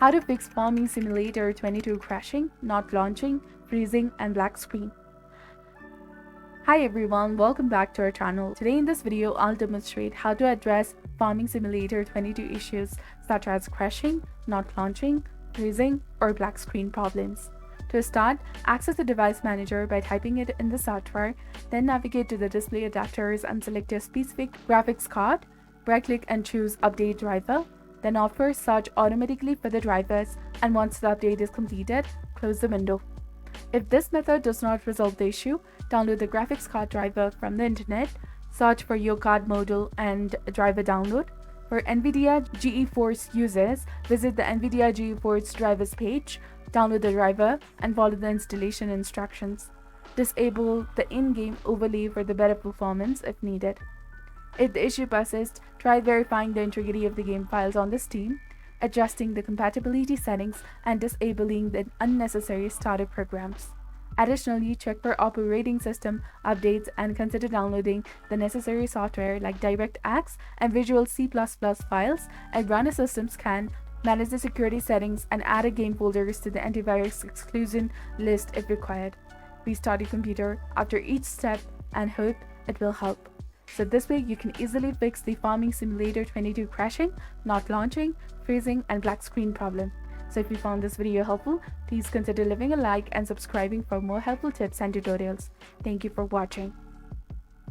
How to fix Farming Simulator 22 crashing, not launching, freezing, and black screen. Hi everyone, welcome back to our channel. Today in this video, I'll demonstrate how to address Farming Simulator 22 issues such as crashing, not launching, freezing, or black screen problems. To start, access the device manager by typing it in the software, then navigate to the display adapters and select your specific graphics card. Right-click and choose Update Driver. Then offer search automatically for the drivers, and once the update is completed, close the window. If this method does not resolve the issue, download the graphics card driver from the internet, search for your card model and driver download. For NVIDIA GeForce users, visit the NVIDIA GeForce drivers page, download the driver, and follow the installation instructions. Disable the in-game overlay for the better performance if needed. If the issue persists, try verifying the integrity of the game files on the Steam, adjusting the compatibility settings, and disabling the unnecessary starter programs. Additionally, check for operating system updates and consider downloading the necessary software like DirectX and Visual C++ files, and run a system scan, manage the security settings, and add a game folders to the antivirus exclusion list if required. Restart your computer after each step and hope it will help. So this way you can easily fix the Farming Simulator 22 crashing, not launching, freezing, and black screen problem. So if you found this video helpful, please consider leaving a like and subscribing for more helpful tips and tutorials. Thank you for watching.